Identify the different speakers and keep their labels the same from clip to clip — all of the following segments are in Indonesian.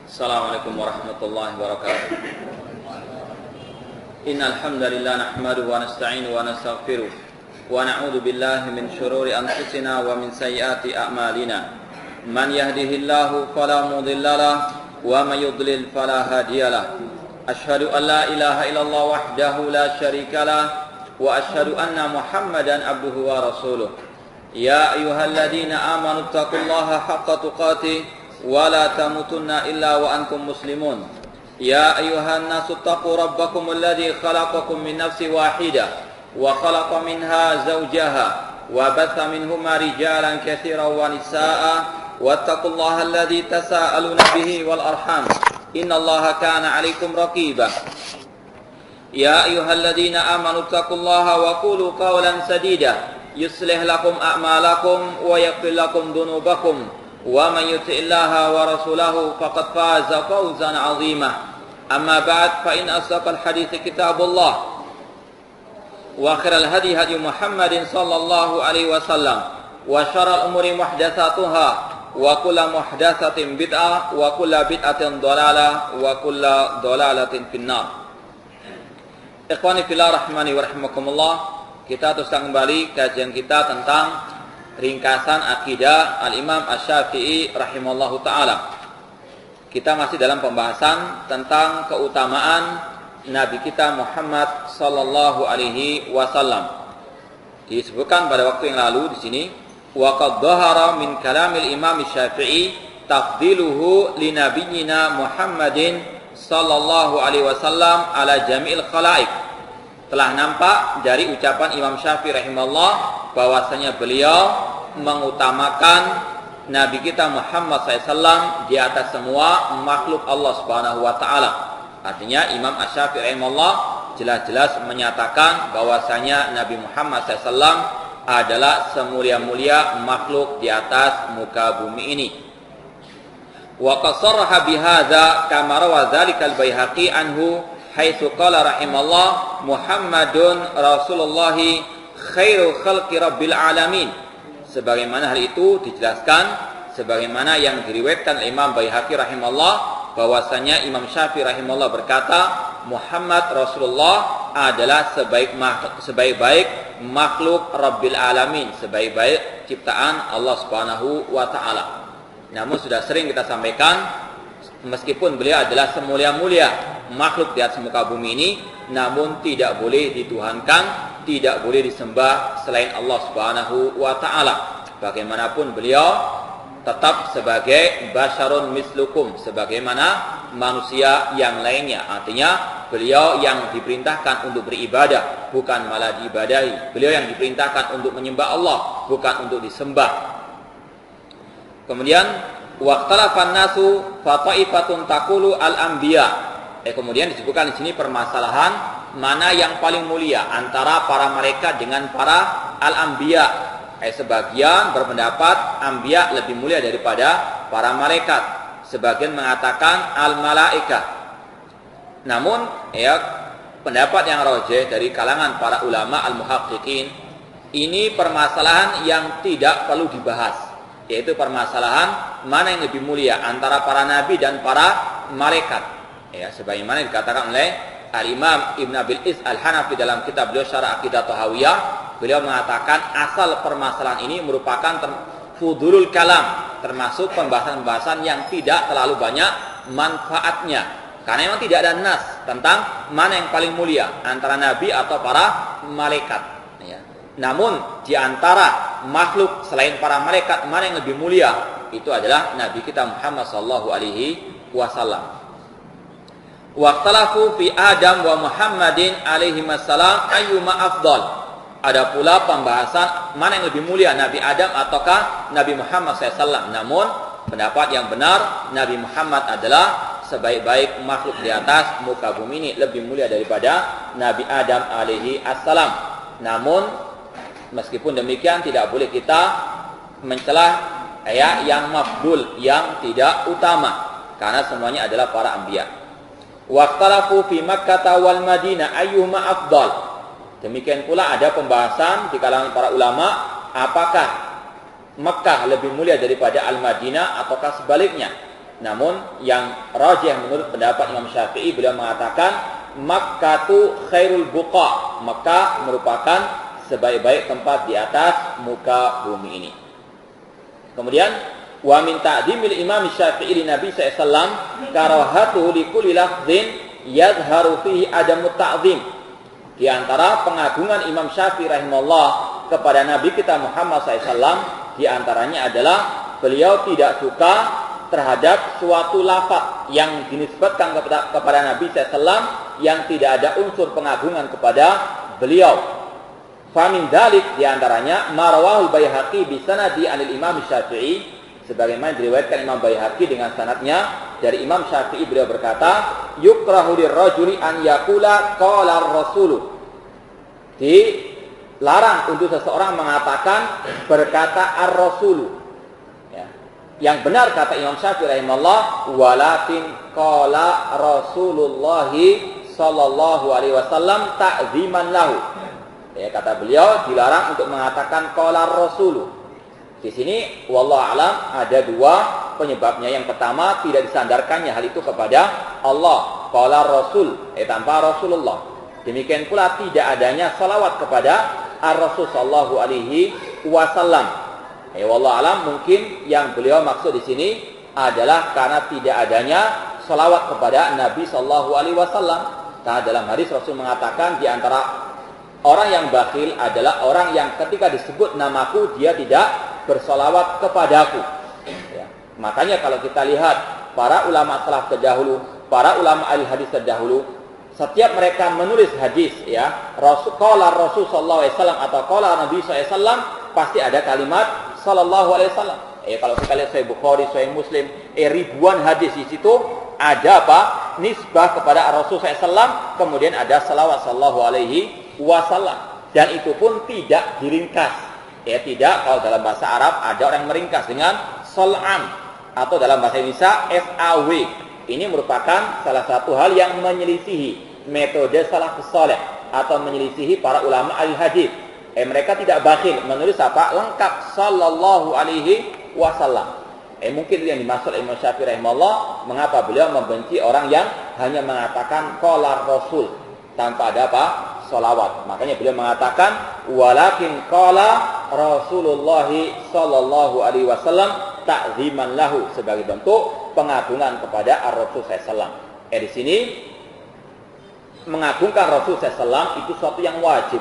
Speaker 1: Assalamualaikum warahmatullahi wabarakatuh. Innal hamdalillah nahmaduhu wa nasta'inuhu wa nastaghfiruh wa na'udzu billahi min shururi anfusina wa min sayyiati a'malina. Man yahdihillahu fala mudilla lahu wa man yudlil fala hadiyalah. Asyhadu an la ilaha illallah wahdahu la syarika lah wa asyhadu anna Muhammadan abduhu wa rasuluh. Ya ayyuhalladzina amanu taqullaha haqqa tuqatih wa la tamutunna illa wa antum muslimun. Ya ayyuhan nasu taqu rabbakum alladzi khalaqakum min nafsin wahidah wa khalaqa minha zawjaha wa batha minhuma rijalan katsiran wa nisaa'a wattaqullaha alladzi tasaaluna bihi wal arham innallaha kana 'alaikum raqiba. Ya ayyuhalladzina amanu taqullaha wa qulu qawlan sadida yuslih lakum a'malakum wa yaghfir lakum dhunubakum wa man yuti'illaha wa rasulahu faqad faza fawzan 'azima. Amma ba'd, fa in asdaqal hadithi kitabullah wa khairal hadi hadi Muhammadin sallallahu alaihi wasallam wa syarrul umuri muhdatsatuha wa kullu muhdatsatin bid'ah wa kullu bid'atin dhalalah wa kullu dhalalatin finnar. Ikhwani fillah rahmani wa rahimakumullah, kita teruskan kembali kajian kita tentang ringkasan akidah Al-Imam Asy-Syafi'i rahimallahu ta'ala. Kita masih dalam pembahasan tentang keutamaan Nabi kita Muhammad sallallahu alaihi wasallam. Disebutkan pada waktu yang lalu di sini, wa qad dhahara min kalamil Imam Asy-Syafi'i tafdiluhu li nabiyyina Muhammadin sallallahu alaihi wasallam ala jami'il khalaiq. Telah nampak dari ucapan Imam Syafi'i rahimahullah bahwasanya beliau mengutamakan Nabi kita Muhammad SAW di atas semua makhluk Allah Subhanahu wa taala. Artinya Imam Asy-Syafi'i rahimahullah jelas-jelas menyatakan bahwasanya Nabi Muhammad SAW adalah semulia-mulia makhluk di atas muka bumi ini. Wa qasarraha bihadza kama rawa dzalikal Baihaqi anhu haitsu qala rahimallah Muhammadun Rasulullah khairu khalqi rabbil alamin. Sebagaimana hal itu dijelaskan sebagaimana yang diriwayatkan Imam Baihaqi rahimahullah bahwasanya Imam Syafi'i rahimahullah berkata Muhammad Rasulullah adalah sebaik-baik makhluk rabbil alamin, sebaik-baik ciptaan Allah Subhanahu wa taala. Namun sudah sering kita sampaikan, meskipun beliau adalah semulia-mulia makhluk di atas muka bumi ini, namun tidak boleh dituhankan, tidak boleh disembah selain Allah Subhanahu wa taala. Bagaimanapun beliau tetap sebagai basyarun mislukum, sebagaimana manusia yang lainnya. Artinya beliau yang diperintahkan untuk beribadah, bukan malah diibadahi. Beliau yang diperintahkan untuk menyembah Allah, bukan untuk disembah. Kemudian waqtalafan nasu fa ta'ifatun taqulu al-anbiya. Kemudian disebutkan di sini permasalahan mana yang paling mulia antara para malaikat dengan para al-anbiya. Sebagian berpendapat anbiya lebih mulia daripada para malaikat. Sebagian mengatakan al-malaikah. Namun pendapat yang rajih dari kalangan para ulama al-muhaqqiqin, ini permasalahan yang tidak perlu dibahas, yaitu permasalahan mana yang lebih mulia antara para nabi dan para malaikat. Sebagaimana dikatakan oleh Al-Imam Ibn Abil Is Al-Hanafi dalam kitab beliau Syarah Aqidah Thahawiyah, beliau mengatakan asal permasalahan ini merupakan fudulul kalam, termasuk pembahasan-pembahasan yang tidak terlalu banyak manfaatnya, karena memang tidak ada nas tentang mana yang paling mulia antara nabi atau para malaikat. Namun di antara makhluk selain para malaikat, mana yang lebih mulia, itu adalah Nabi kita Muhammad sallallahu alaihi wasallam. Waqtalafu fi Adam wa Muhammadin alaihi wassalam ayyuma afdal. Ada pula pembahasan mana yang lebih mulia, Nabi Adam ataukah Nabi Muhammad SAW. Namun pendapat yang benar, Nabi Muhammad adalah sebaik-baik makhluk di atas muka bumi ini, lebih mulia daripada Nabi Adam alaihi assalam. Namun meskipun demikian tidak boleh kita mencelah yang mafdul, yang tidak utama, karena semuanya adalah para anbiya. Waqtalafu fi Makkah wal Madinah ayyuhuma afdal. Demikian pula ada pembahasan di kalangan para ulama, apakah Mekah lebih mulia daripada Al-Madinah ataukah sebaliknya. Namun yang rajih menurut pendapat Imam Syafi'i, beliau mengatakan Makkatu khairul buqa, Makkah merupakan sebaik-baik tempat di atas muka bumi ini. Kemudian wa min ta'dimil Imam Syafi'i li Nabi sallallahu alaihi wasallam karahatu li kulli lafzin yadhharu fihi adamu ta'zim. Di antara pengagungan Imam Syafi'i rahimahullah kepada Nabi kita Muhammad SAW, di antaranya adalah beliau tidak suka terhadap suatu lafaz yang dinisbatkan kepada Nabi SAW yang tidak ada unsur pengagungan kepada beliau. Famin dalik, di antaranya marawahul Baihaqi bi sanadi anil Imam Syafi'i, sebagaimana diriwayatkan Imam Baihaqi dengan sanadnya dari Imam Syafi'i, beliau berkata yukrahu lirrajuli an yaqula qala ar-rasul. Dilarang untuk seseorang mengatakan berkata ar-rasul. Yang benar kata Imam Syafi'i rahimahullah, walakin qala Rasulullah sallallahu alaihi wasallam ta'ziman lahu. Kata beliau dilarang untuk mengatakan qala Rasul. Di sini wallahu alam ada dua penyebabnya. Yang pertama, tidak disandarkannya hal itu kepada Allah, qala Rasul tanpa Rasulullah. Demikian pula tidak adanya salawat kepada Ar-Rasul sallallahu alaihi wasallam. Wallahu alam, mungkin yang beliau maksud di sini adalah karena tidak adanya salawat kepada Nabi sallallahu alaihi wasallam. Karena dalam hadis Rasul mengatakan di antara orang yang bakhil adalah orang yang ketika disebut namaku dia tidak bersalawat kepadaku. Makanya kalau kita lihat para ulama salaf terdahulu, para ulama ahli hadis terdahulu, setiap mereka menulis hadis qala Rasul sallallahu alaihi wasallam atau qala Nabi sallallahu alaihi wasallam, pasti ada kalimat sallallahu alaihi wasallam. Kalau kita lihat Sahih Bukhari, Sahih Muslim, ribuan hadis di situ ada apa? Nisbah kepada Rasul sallallahu alaihi wasallam, kemudian ada salawat sallallahu alaihi wasallam. Dan itu pun tidak diringkas. Tidak, kalau dalam bahasa Arab ada orang yang meringkas dengan sal'am, atau dalam bahasa Indonesia SAW. Ini merupakan salah satu hal yang menyelisihi metode salafus saleh atau menyelisihi para ulama ahli hadis. Mereka tidak bakhil menulis apa? Lengkap sallallahu alaihi wasallam. Mungkin itu yang dimaksud Imam Syafi'i rahimahullah, mengapa beliau membenci orang yang hanya mengatakan qala Rasul tanpa ada apa? Salawat. Makanya beliau mengatakan walakin qala Rasulullah sallallahu alaihi wasallam ta'ziman lahu, sebagai bentuk pengagungan kepada Ar-Rasul sallallahu alaihi wasallam. Di sini mengagungkan Rasul sallallahu alaihi wasallam itu suatu yang wajib.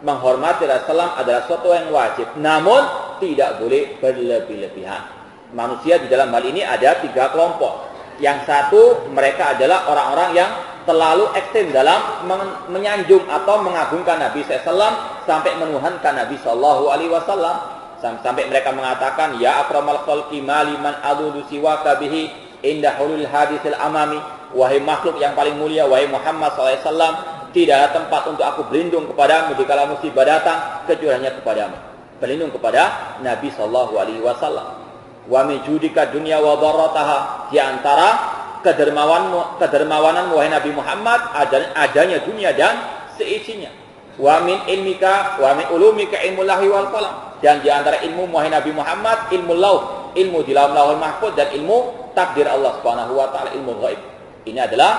Speaker 1: Menghormati Rasulullah adalah sesuatu yang wajib, namun tidak boleh berlebih-lebihan. Manusia di dalam hal ini ada tiga kelompok. Yang satu, mereka adalah orang-orang yang terlalu ekstrim dalam menyanjung atau mengagungkan Nabi SAW sampai menuhankan Nabi SAW. Sampai mereka mengatakan, ya akramal khalqi maliman adudu siwaka bihi indah hulul hadisil amami. Wahai makhluk yang paling mulia, wahai Muhammad SAW, tidak ada tempat untuk aku berlindung kepadamu dikala musibah datang kecuali hanya kepadamu. Berlindung kepada Nabi sallallahu alaihi wasallam. Wa min judika dunya wa darrataha, di antara kedermawanan wahai Nabi Muhammad adanya dunia dan seisinya. Wa min ilmika wa min ulumika ilmul lahi wal qalam, dan di antara ilmu wahai Nabi Muhammad ilmu lauh, ilmu di dalam lauhul mahfuz, dan ilmu takdir Allah Subhanahu wa taala, ilmu ghaib. Ini adalah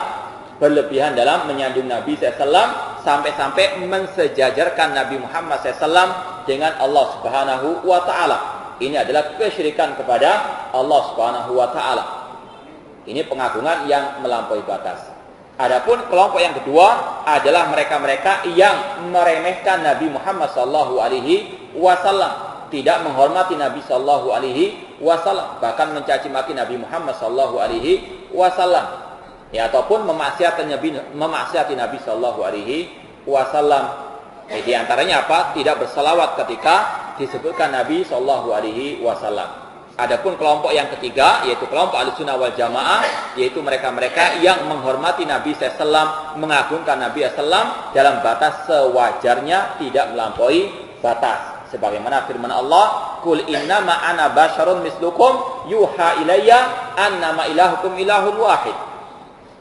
Speaker 1: berlebihan dalam menyanjung Nabi SAW sampai-sampai mensejajarkan Nabi Muhammad SAW dengan Allah Subhanahu wa taala. Ini adalah kesyirikan kepada Allah Subhanahu wa taala. Ini pengagungan yang melampaui batas. Adapun kelompok yang kedua adalah mereka-mereka yang meremehkan Nabi Muhammad sallallahu alaihi wasallam, tidak menghormati Nabi sallallahu alaihi wasallam, bahkan mencaci maki Nabi Muhammad sallallahu alaihi wasallam. Ataupun memaksiati Nabi sallallahu alaihi wasallam. Di antaranya apa? Tidak bersalawat ketika disebutkan Nabi sallallahu alaihi wasallam. Adapun kelompok yang ketiga, yaitu kelompok Ahlussunnah wal Jamaah, yaitu mereka-mereka yang menghormati Nabi sallallahu alaihi wasallam, mengagungkan Nabi sallallahu alaihi wasallam dalam batas sewajarnya, tidak melampaui batas. Sebagaimana firman Allah, "Qul innama ana basyarun mislukum yuha ilayya annama ilahukum ilahun wahid."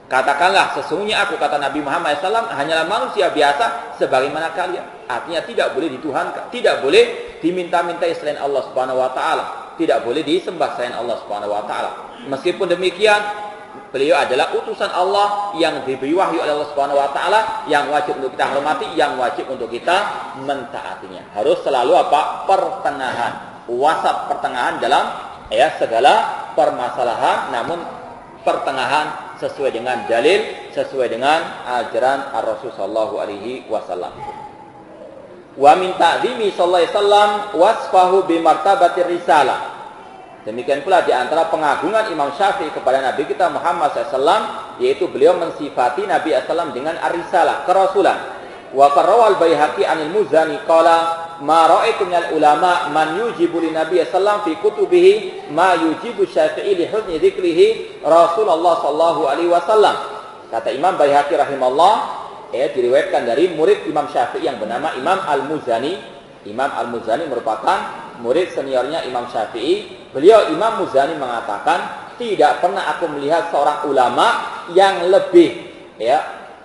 Speaker 1: Katakanlah, sesungguhnya aku, kata Nabi Muhammad SAW, hanyalah manusia biasa sebagaimana kalian. Artinya tidak boleh dituhankan, tidak boleh diminta-mintai selain Allah Subhanahu wa taala. tidak boleh disembah selain Allah Subhanahu wa taala. Meskipun demikian, beliau adalah utusan Allah yang diberi wahyu oleh Allah Subhanahu wa taala, yang wajib untuk kita hormati, yang wajib untuk kita mentaatinya. Harus selalu apa? Pertengahan, wasat, pertengahan dalam segala permasalahan, namun pertengahan sesuai dengan dalil, sesuai dengan ajaran Ar-Rasul sallallahu alaihi wasallam. Wa min ta'zimi sallallahu alaihi wasallam wasfahu bi martabatir risalah. Demikian pula di antara pengagungan Imam Syafi'i kepada Nabi kita Muhammad SAW, yaitu beliau mensifati Nabi SAW dengan ar-risalah, kerasulan. Wa qarrawal Baihaqi anil Muzani qala ma ra'aitu minal ulama man yujibu li Nabi SAW fi kutubihi ma yujibu Syafi'i li husni dzikrihi Rasulullah sallallahu alaihi wasallam. Kata Imam Baihaqi rahimahullah, diriwayatkan dari murid Imam Syafi'i yang bernama Imam Al-Muzani. Imam Al-Muzani merupakan murid seniornya Imam Syafi'i. Beliau Imam Muzani mengatakan, tidak pernah aku melihat seorang ulama yang lebih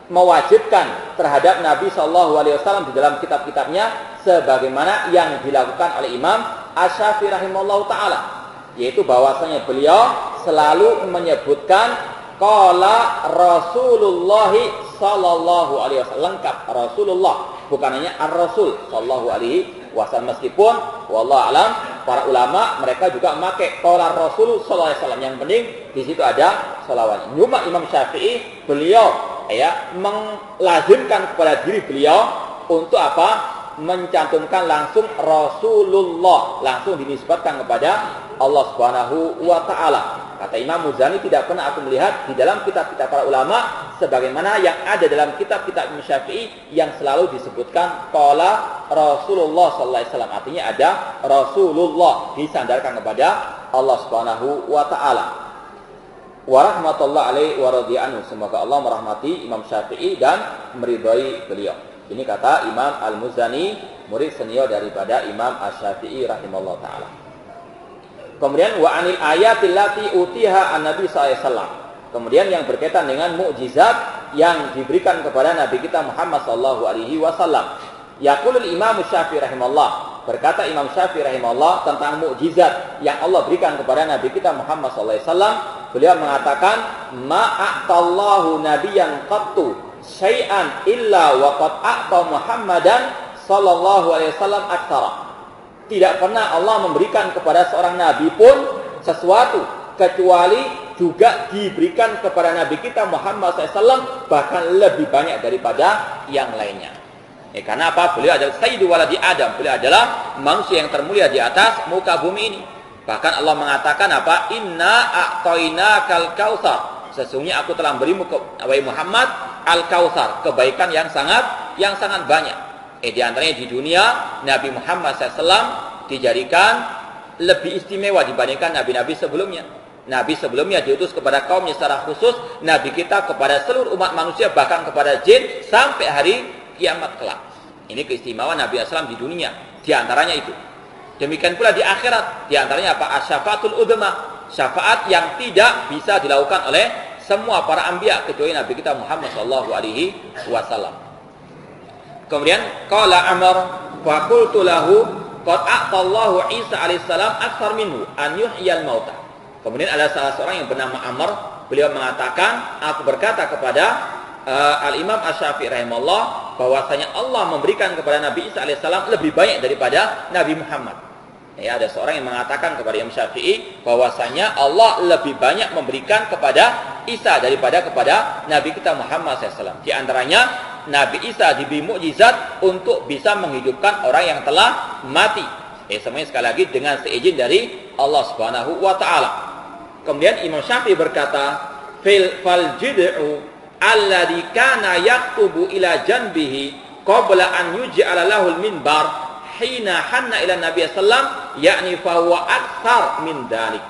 Speaker 1: mewajibkan terhadap Nabi SAW di dalam kitab-kitabnya sebagaimana yang dilakukan oleh Imam Asy-Syafi'i rahimahullahu taala, yaitu bahwasanya beliau selalu menyebutkan qala Rasulullah sallallahu alaihi wasallam, lengkap Rasulullah, bukan hanya ar-Rasul sallallahu alaihi wasallam. Meskipun wallahu alam para ulama mereka juga memakai qala Rasul sallallahu alaihi wasallam, yang penting di situ ada selawat. Cuma Imam Syafi'i beliau melazimkan kepada diri beliau untuk apa? Mencantumkan langsung Rasulullah, langsung dinisbatkan kepada Allah Subhanahu wa taala. Kata Imam Muzani, tidak pernah aku melihat di dalam kitab-kitab para ulama sebagaimana yang ada dalam kitab-kitab Imam Syafi'i yang selalu disebutkan qala Rasulullah sallallahu alaihi wasallam, artinya ada Rasulullah disandarkan kepada Allah Subhanahu wa taala. Wa rahmatullahi alaihi wa radhiyanu, semoga Allah merahmati Imam Syafi'i dan meridhai beliau. Ini kata Imam Al-Muzani, murid senior daripada Imam Asy-Syafi'i rahimahullah ta'ala. Kemudian wa anil ayatil lati utiha an-nabi sallallahu alaihi wasallam. Kemudian yang berkaitan dengan mukjizat yang diberikan kepada Nabi kita Muhammad sallallahu alaihi wasallam. Yaqulul Imam Syafi'i rahimahullah, berkata Imam Syafi'i rahimahullah tentang mukjizat yang Allah berikan kepada Nabi kita Muhammad sallallahu alaihi wasallam. Beliau mengatakan, ma'atallahu nabiyyan qattu syai'an illa wa qad a'ta Muhammadan sallallahu alaihi wasallam aktsara. Tidak pernah Allah memberikan kepada seorang nabi pun sesuatu kecuali juga diberikan kepada nabi kita Muhammad SAW bahkan lebih banyak daripada yang lainnya. Karena apa? Beliau adalah sayyidu waladi Adam. Beliau adalah manusia yang termulia di atas muka bumi ini. Bahkan Allah mengatakan apa? Inna a'tainakal kautsar. Sesungguhnya aku telah berimu wahai Muhammad al-kautsar, kebaikan yang sangat banyak. Di antaranya di dunia Nabi Muhammad SAW dijadikan lebih istimewa dibandingkan nabi-nabi sebelumnya. Nabi sebelumnya diutus kepada kaumnya secara khusus, nabi kita kepada seluruh umat manusia, bahkan kepada jin sampai hari kiamat kelak. Ini keistimewaan Nabi SAW di dunia. Di antaranya itu. Demikian pula di akhirat. Di antaranya apa? Asy-syafaatul udzma, syafaat yang tidak bisa dilakukan oleh semua para anbiya kecuali Nabi kita Muhammad sallallahu alaihi wasallam. Kemudian qala Amr fa qultu lahu qad a'tallahu Isa alaihi salam aktsar minhu an yuhyiyal mauta. Kemudian ada salah seorang yang bernama Amr, beliau mengatakan, aku berkata kepada Al-Imam Asy-Syafi'i rahimahullah bahwasanya Allah memberikan kepada Nabi Isa alaihissalam lebih banyak daripada Nabi Muhammad. Ada seorang yang mengatakan kepada Imam Syafi'i bahwasanya Allah lebih banyak memberikan kepada Isa daripada kepada Nabi kita Muhammad SAW. Di antaranya Nabi Isa diberi mukjizat untuk bisa menghidupkan orang yang telah mati. Semuanya sekali lagi dengan seizin dari Allah Subhanahu wa taala. Kemudian Imam Syafi'i berkata, fal jid'u alladhi kana yaktubu ila janbihi qabla an yuj'ala lahul minbar hina hanna ila Nabi sallam yakni fa huwa aktsar min dzalik.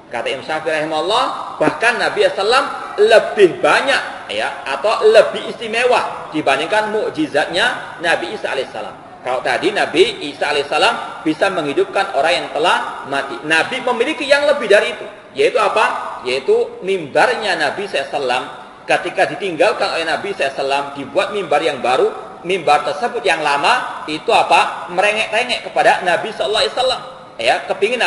Speaker 1: Kata Imam Syafi'i rahimahullah, bahkan Nabi sallam lebih banyak atau lebih istimewa dibandingkan mukjizatnya Nabi Isa alaihissalam. Kalau tadi Nabi Isa alaihissalam bisa menghidupkan orang yang telah mati, Nabi memiliki yang lebih dari itu, yaitu apa? Yaitu mimbarnya Nabi SAW. Ketika ditinggalkan oleh Nabi SAW, dibuat mimbar yang baru. Mimbar tersebut yang lama itu apa? Merengek-rengek kepada Nabi SAW. kepingin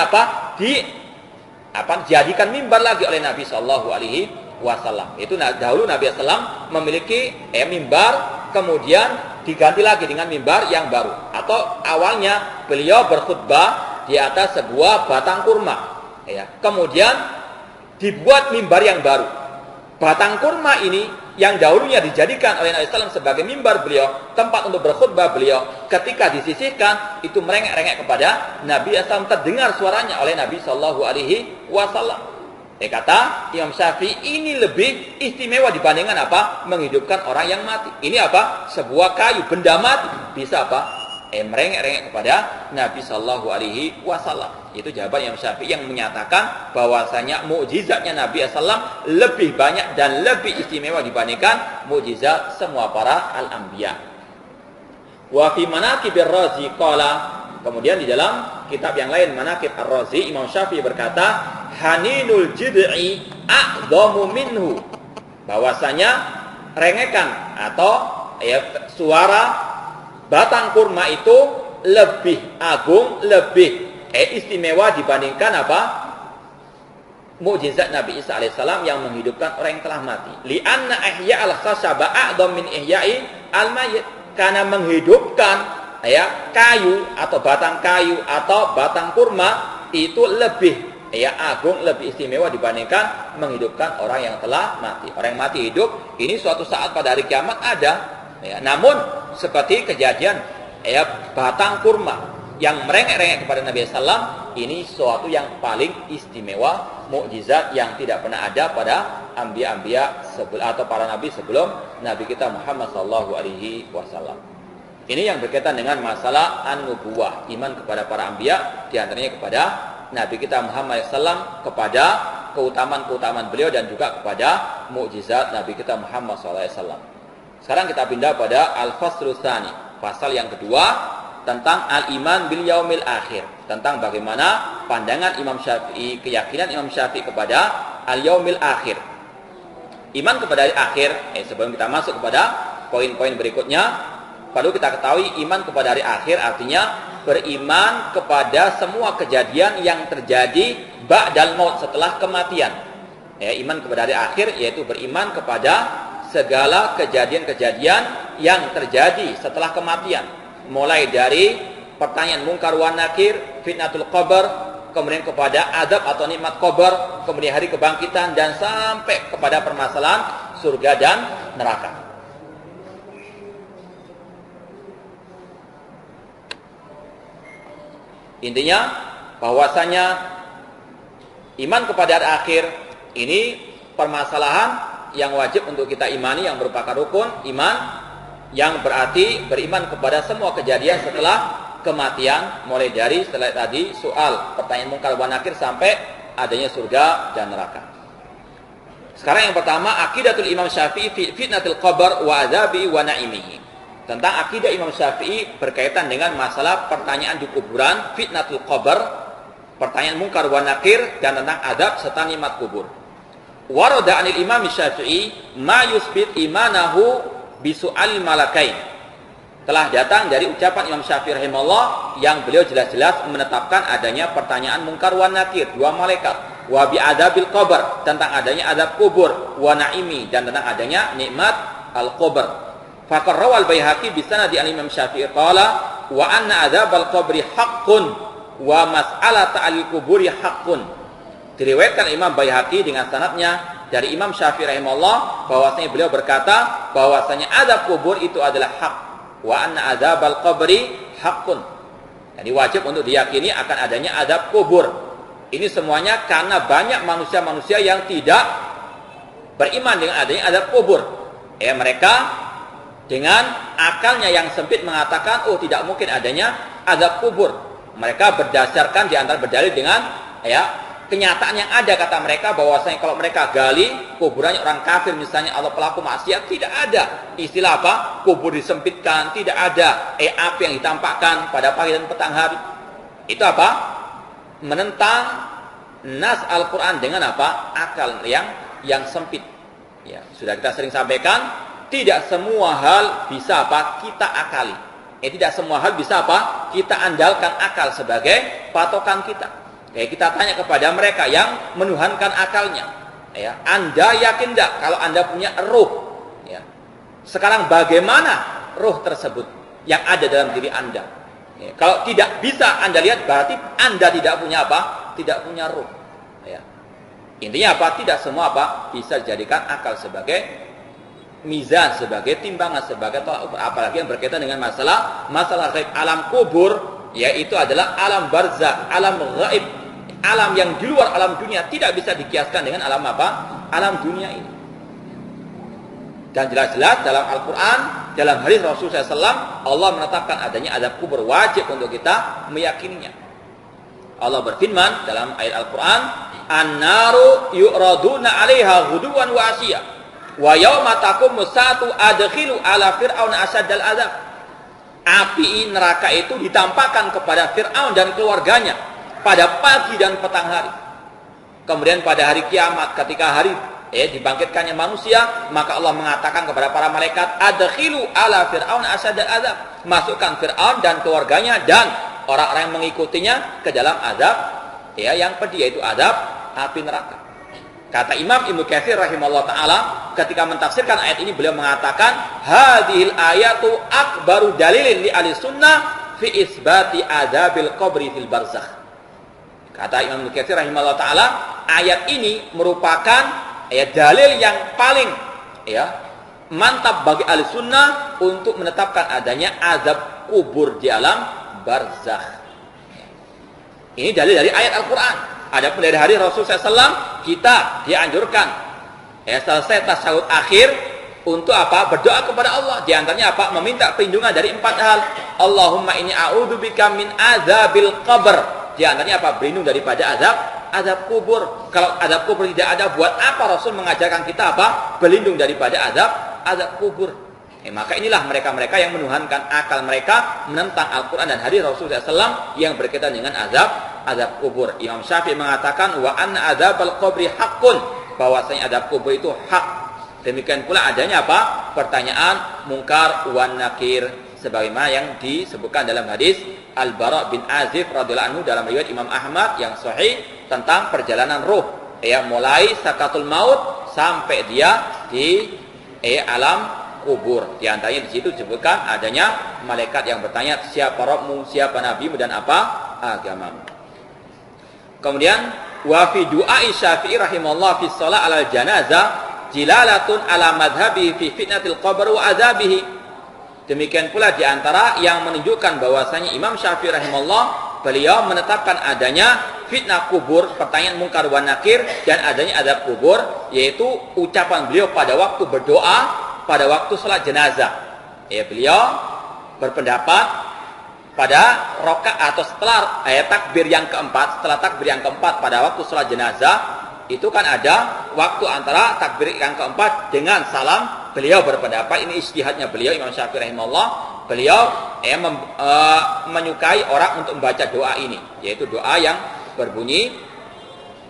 Speaker 1: dijadikan mimbar lagi oleh Nabi Shallallahu Alaihi Wasallam. Itu dahulu Nabi SAW memiliki mimbar, kemudian diganti lagi dengan mimbar yang baru. Atau awalnya beliau berkhutbah di atas sebuah batang kurma, kemudian dibuat mimbar yang baru. Batang kurma ini yang dahulunya dijadikan oleh Nabi SAW sebagai mimbar beliau, tempat untuk berkhutbah beliau, ketika disisihkan itu merengek-rengek kepada Nabi SAW, terdengar suaranya oleh Nabi Shallallahu Alaihi Wasallam. Kata Imam Syafi'i, ini lebih istimewa dibandingkan menghidupkan orang yang mati. Ini sebuah kayu, benda mati bisa merengek-rengek kepada Nabi Shallallahu Alaihi Wasallam. Itu jawaban Imam Syafi'i yang menyatakan bahwasanya mukjizatnya Nabi SAW lebih banyak dan lebih istimewa dibandingkan mukjizat semua para al-anbiya. Wa fi manaqibir Razi qala, kemudian di dalam kitab yang lain Manaqib Ar-Razi, Imam Syafi'i berkata, haninul jid'i a'dhamu minhu, bahwasanya rengekan atau suara batang kurma itu lebih agung, lebih istimewa dibandingkan mukjizat Nabi Isa alaihissalam yang menghidupkan orang yang telah mati. Li'anna ihya al-khashaba a'dham min ihya'i al-mayyit, karena menghidupkan kayu atau batang kayu atau batang kurma itu lebih agung, lebih istimewa dibandingkan menghidupkan orang yang telah mati. Orang yang mati hidup, ini suatu saat pada hari kiamat ada. Namun seperti kejadian batang kurma yang merengek-rengek kepada Nabi SAW, ini suatu yang paling istimewa, mukjizat yang tidak pernah ada pada anbiya-anbiya atau para nabi sebelum Nabi kita Muhammad Sallallahu Alaihi Wasallam. Ini yang berkaitan dengan masalah an-nubuwah, iman kepada para anbiya, diantaranya kepada Nabi kita Muhammad SAW, kepada keutamaan-keutamaan beliau dan juga kepada mukjizat Nabi kita Muhammad SAW. Sekarang kita pindah pada al-faslus tsani, pasal yang kedua tentang al-iman bil yaumil akhir, tentang bagaimana pandangan Imam Syafi'i, keyakinan Imam Syafi'i kepada al-yaumil akhir. Iman kepada hari akhir, sebelum kita masuk kepada poin-poin berikutnya, perlu kita ketahui iman kepada hari akhir artinya beriman kepada semua kejadian yang terjadi ba'dal maut, setelah kematian. Iman kepada hari akhir yaitu beriman kepada segala kejadian-kejadian yang terjadi setelah kematian, mulai dari pertanyaan mungkar wa nakir, fitnatul qabr, kemudian kepada adab atau nikmat qabr, kemudian hari kebangkitan, dan sampai kepada permasalahan surga dan neraka. Intinya bahwasanya iman kepada hari akhir ini permasalahan yang wajib untuk kita imani, yang merupakan rukun iman, yang berarti beriman kepada semua kejadian setelah kematian, mulai dari setelah tadi soal pertanyaan mungkar wa nakir sampai adanya surga dan neraka. Sekarang yang pertama, aqidatul Imam Syafi'i fi fitnatil qabr wa adzabi wa naimihi. Tentang akidah Imam Syafi'i berkaitan dengan masalah pertanyaan di kuburan, fitnatul qabr, pertanyaan mungkar wa nakir, dan tentang adab serta nikmat kubur. Warada 'anil Imam Syafi'i ma yusbit imanahu bisu'al malakain. Telah datang dari ucapan Imam Syafi'i rahimahullah yang beliau jelas-jelas menetapkan adanya pertanyaan mungkar wa nakir, dua malaikat, wa bi adabil qabr, tentang adanya adab kubur, wa naimi, dan tentang adanya nikmat al-qabr. Faqad rawal Baihaqi bi sanadi al-Imam Syafi'i qala wa anna adzabal qabri haqqun wa mas'alata al-quburi haqqun. Diriwayatkan Imam Baihaqi dengan sanadnya dari Imam Syafi'i rahimahullah bahwasanya beliau berkata bahwasanya azab kubur itu adalah hak, wa anna adzabal qabri haqqun. Jadi wajib untuk diyakini akan adanya azab kubur. Ini semuanya karena banyak manusia-manusia yang tidak beriman dengan adanya azab kubur. Mereka dengan akalnya yang sempit mengatakan, oh tidak mungkin adanya azab kubur. Mereka berdasarkan di antara berdalil dengan kenyataan yang ada, kata mereka bahwasanya kalau mereka gali kuburannya orang kafir misalnya atau pelaku maksiat, tidak ada istilah kubur disempitkan, tidak ada api yang ditampakkan pada pagi dan petang hari. Itu menentang nas Al-Quran dengan akal yang sempit. Sudah kita sering sampaikan, tidak semua hal bisa kita akali. Tidak semua hal bisa apa? Kita andalkan akal sebagai patokan kita. Kita tanya kepada mereka yang menuhankan akalnya. Anda yakin tidak kalau Anda punya ruh? Sekarang bagaimana ruh tersebut yang ada dalam diri Anda? Kalau tidak bisa Anda lihat, berarti Anda tidak punya apa? Tidak punya ruh. Intinya apa? Tidak semua apa? Bisa dijadikan akal sebagai mizan, sebagai timbangan, sebagai tolak ukur. Apalagi yang berkaitan dengan masalah gaib. Alam kubur, yaitu adalah alam barzakh, alam gaib, alam yang di luar alam dunia, tidak bisa dikiaskan dengan alam apa? Alam dunia ini. Dan jelas-jelas dalam Al-Quran, dalam hadis Rasulullah SAW, Allah menetapkan adanya azab kubur, wajib untuk kita meyakininya. Allah berfirman dalam ayat Al-Quran, "An-naru yu'raduna 'alaiha ghuduwan wa 'ashiyya, wa yauma taqumu as-saatu adkhilu 'ala fir'auna asyaddal azab." Api neraka itu ditampakkan kepada Fir'aun dan keluarganya pada pagi dan petang hari. Kemudian pada hari kiamat, ketika hari dibangkitkannya manusia, maka Allah mengatakan kepada para malaikat, adkhilu ala fir'aun asyaddal azab, masukkan Fir'aun dan keluarganya dan orang-orang yang mengikutinya ke dalam azab yang pedih, yaitu azab api neraka. Kata Imam Ibnu Katsir rahimahullah taala ketika mentafsirkan ayat ini, beliau mengatakan, hadhil ayatu akbaru dalilin li ahli sunnah fi isbati azabil qabri fil barzakh. Kata Imam Ibnu Katsir rahimahullah taala, ayat ini merupakan dalil yang paling mantap bagi ahli sunnah untuk menetapkan adanya azab kubur di alam barzakh. Ini dalil dari ayat Al-Quran. Adapun dari hadis Rasulullah SAW, kita dianjurkan selesai tasyahud akhir untuk apa? Berdoa kepada Allah. Di antaranya apa? Meminta perlindungan dari 4 hal. Allahumma inni a'udzubika min azabil qabr. Di antaranya apa? Berlindung daripada azab kubur. Kalau azab kubur tidak ada, buat apa Rasul mengajarkan kita apa? Berlindung daripada azab kubur. Maka inilah mereka-mereka yang menuhankan akal mereka menentang Al-Quran dan hadis Rasulullah SAW yang berkaitan dengan azab kubur. Imam Syafi'i mengatakan, wa anna azabal qabri haqqun, bahwasanya azab kubur itu hak. Demikian pula adanya apa? Pertanyaan mungkar wan nakir, sebagaimana yang disebutkan dalam hadis Al-Bara bin Azib radhiyallahu anhu dalam riwayat Imam Ahmad yang sahih tentang perjalanan ruh, mulai sakatul maut sampai dia di alam kubur. Di antaranya di situ disebutkan adanya malaikat yang bertanya, siapa Rabbmu, siapa nabimu, dan apa agamamu. Kemudian wa fi du'a Syafi'i rahimahullah fi shalah 'alal janazah jilalatun 'ala madhhabi fi fitnatil qabr wa azabihi. Demikian pula di antara yang menunjukkan bahwasanya Imam Syafi'i rahimahullah, beliau menetapkan adanya fitnah kubur, pertanyaan mungkar wa nakir, dan adanya azab kubur, yaitu ucapan beliau pada waktu berdoa pada waktu salat jenazah. Beliau berpendapat pada rakaat atau setelah takbir yang keempat, pada waktu salat jenazah itu kan ada waktu antara takbir yang keempat dengan salam. Beliau berpendapat, ini ijtihadnya beliau Imam Syafi'i rahimahullah, beliau menyukai orang untuk membaca doa ini, yaitu doa yang berbunyi,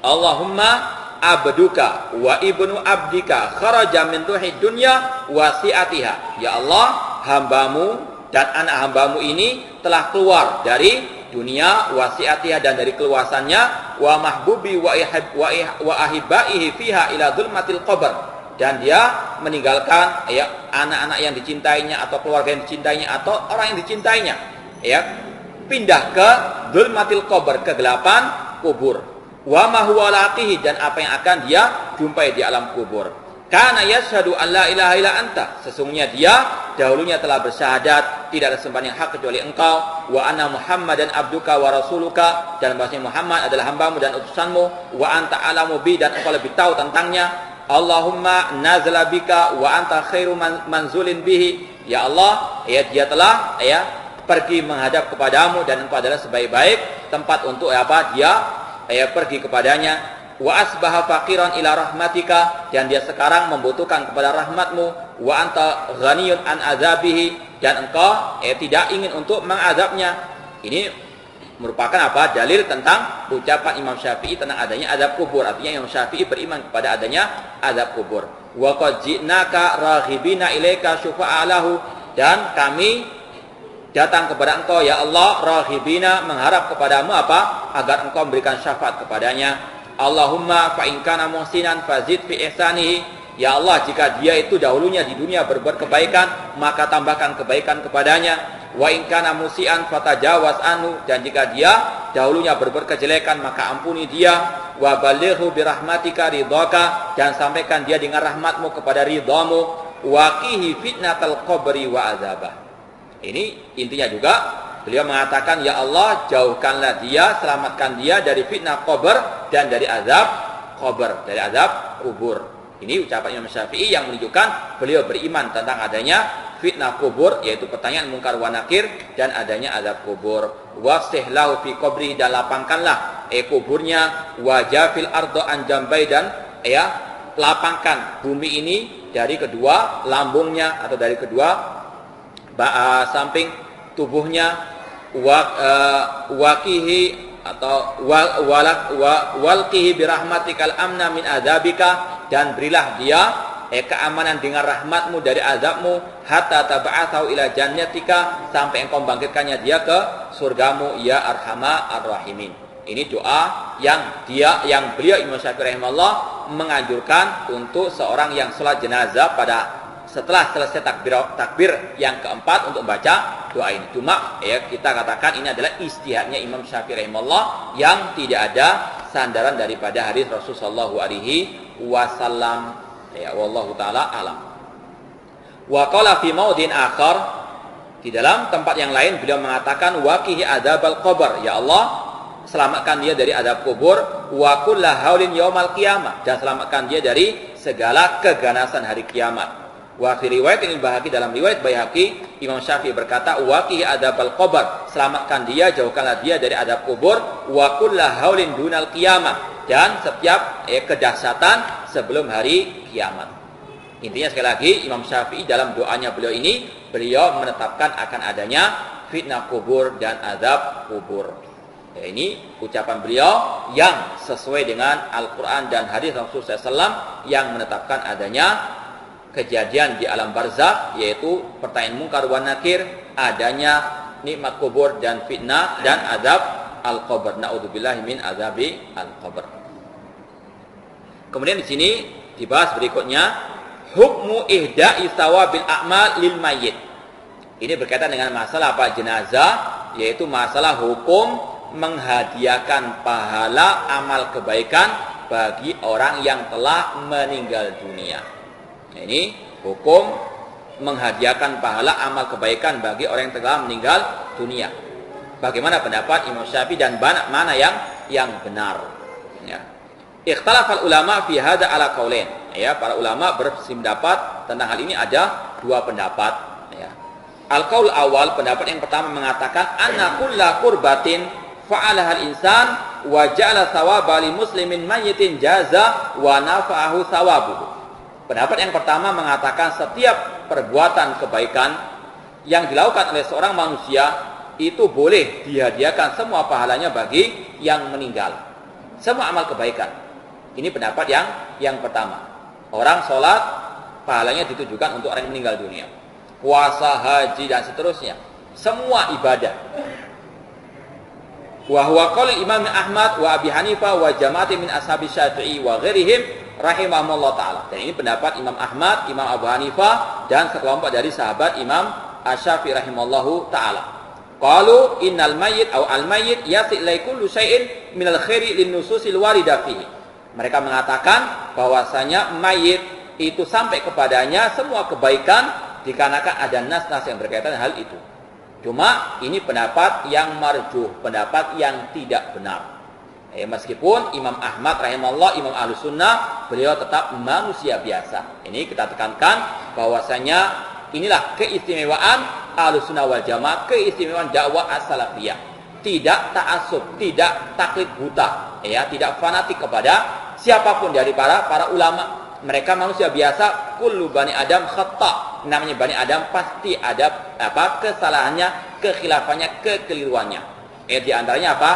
Speaker 1: Allahumma abduka wa ibnu abdika kharaja min tuhid dunya wasi'atiha. Ya Allah, hambamu dan anak hambamu ini telah keluar dari dunia wasi'atiha, dan dari keluasannya, wa mahbubi wa ahibaihi fiha ila dzulmatil qabr, dan dia meninggalkan anak-anak yang dicintainya atau keluarga yang dicintainya atau orang yang dicintainya, pindah ke dzulmatil qabr, kegelapan kubur. Wa ma huwa laqihi, dan apa yang akan dia jumpai di alam kubur. Kana yashhadu an la ilaha illa anta, sesungguhnya dia dahulunya telah bersyahadat tidak ada sembahan yang hak kecuali engkau, wa anna muhammadan abduka wa rasuluka, dan bahwasanya Muhammad adalah hambamu dan utusanmu, wa anta alamu bi, dan engkau lebih tahu tentangnya. Allahumma nazala bika wa anta khairu manzulin bihi. Ya Allah, dia telah pergi menghadap kepadamu, dan engkau adalah sebaik-baik tempat untuk dia pergi kepadanya. Wa asbaha faqiran ila rahmatika, dan dia sekarang membutuhkan kepada rahmatmu. Wa anta ghaniyun an azabihi, dan engkau tidak ingin untuk mengazabnya. Ini merupakan apa? Dalil tentang ucapan Imam Syafi'i tentang adanya azab kubur. Artinya Imam Syafi'i beriman kepada adanya azab kubur. Wa qad ji'naka raghibina ilaika syufa'alahu, dan kami datang kepada engkau ya Allah raghibina, mengharap kepadamu apa? Agar engkau memberikan syafaat kepadanya. Allahumma fa in kana muhsinan fazid fi ihsanihi. Ya Allah, jika dia itu dahulunya di dunia berbuat kebaikan, maka tambahkan kebaikan kepadanya. Wa in kana musian fatajawaz anhu, dan jika dia dahulunya berbuat kejelekan, maka ampuni dia. Wa balighu bi rahmatika ridhaka, dan sampaikan dia dengan rahmatmu kepada ridhamu. Wa qihi fitnatal qabri wa azabah. Ini intinya juga beliau mengatakan, ya Allah, jauhkanlah dia, selamatkan dia dari fitnah qabr dan dari azab qabr, dari azab kubur. Ini ucapan Imam Syafi'i yang menunjukkan beliau beriman tentang adanya fitnah kubur, yaitu pertanyaan mungkar wa nakir, dan adanya azab kubur. Wasih lahu fi qabri, dan lapangkanlah kuburnya. Wajafil ardo an jambai, dan lapangkan bumi ini dari kedua lambungnya atau dari kedua samping tubuhnya. Waqihi atau walqihi birahmatikal amna min adzabika, dan berilah dia keamanan dengan rahmatmu dari azabmu, hatta tab'atsahu ila jannatika, sampai engkau membangkitkannya dia ke surgamu ya arhamar arrahimin. Ini doa yang beliau Imam Syafi'i rahimahullah menganjurkan untuk seorang yang sholat jenazah setelah selesai takbir yang keempat untuk membaca doa ini. Cuma kita katakan ini adalah ijtihadnya Imam Syafi'i rahimahullah yang tidak ada sandaran daripada hadis Rasulullah sallallahu alaihi wasallam. Wallahu taala alam. Wa qala fi maudin akhar, di dalam tempat yang lain beliau mengatakan waqihi adzabal qabr, ya Allah, selamatkan dia dari azab kubur. Wa kullu haulin yaumal qiyamah, dan selamatkan dia dari segala keganasan hari kiamat. Wa fi riwayat Baihaqi, dalam riwayat Baihaqi, Imam Syafi'i berkata waqihi adzabal qabr, selamatkan dia, jauhkanlah dia dari azab kubur. Wa kullu haulin dunal qiyamah, dan setiap kedahsyatan sebelum hari kiamat. Intinya sekali lagi Imam Syafi'i dalam doanya beliau ini, beliau menetapkan akan adanya fitnah kubur dan azab kubur. Ini ucapan beliau yang sesuai dengan Al-Quran dan hadis Rasulullah SAW yang menetapkan adanya kejadian di alam barzakh, yaitu pertanyaan mungkar wa nakir, adanya nikmat kubur dan fitnah dan azab al-qabr. Na'udzubillahi min azabi al-qabr. Kemudian di sini dibahas berikutnya hukmu ihda'i thawabil a'mal lil mayyit. Ini berkaitan dengan masalah apa? Jenazah, yaitu masalah hukum menghadiahkan pahala amal kebaikan bagi orang yang telah meninggal dunia. Nah, ini hukum menghadiahkan pahala amal kebaikan bagi orang yang telah meninggal dunia. Bagaimana pendapat Imam Syafi'i dan mana yang benar? Ya. Ikhtalafal ulama fi hadza ala qaulain. Ya, para ulama berpendapat tentang hal ini ada dua pendapat. Ya. Al-qaul awal, pendapat yang pertama mengatakan anna kullu qurbatin fa'alahal insan wa ja'ala thawaba li muslimin mayyitin jaza wa nafa'ahu thawabuhu. Pendapat yang pertama mengatakan setiap perbuatan kebaikan yang dilakukan oleh seorang manusia itu boleh dihadiahkan semua pahalanya bagi yang meninggal. Semua amal kebaikan. Ini pendapat yang pertama. Orang sholat pahalanya ditujukan untuk orang yang meninggal dunia. Puasa, haji dan seterusnya. Semua ibadah. Wa huwa qaul Imam Ahmad wa Abi Hanifah wa jama'ati min ashabi Syafi'i wa ghairihim rahimahumullah ta'ala. Dan ini pendapat Imam Ahmad, Imam Abu Hanifah, dan sekelompok dari sahabat Imam Asy-Syafi'i rahimahullahu ta'ala. Qalu innal mayyit aw al mayyit yasil kullu syai'in minal khairi lin nususil waridah fihi. Mereka mengatakan bahwasanya mayit itu sampai kepadanya semua kebaikan dikarenakan ada nas-nas yang berkaitan hal itu. Cuma ini pendapat yang marjuh, pendapat yang tidak benar. Meskipun Imam Ahmad rahimahullah, Imam Ahlus Sunnah, beliau tetap manusia biasa. Ini kita tekankan bahwasanya inilah keistimewaan Ahlus Sunnah wal Jamaah, keistimewaan dakwah as-salafiyah. Tidak ta'assub, tidak taklid buta, tidak fanatik kepada siapapun dari para ulama. Mereka manusia biasa, kullu bani Adam khata'. Namanya bani Adam pasti ada kesalahannya, kekhilafannya, kekeliruannya. Di antaranya apa?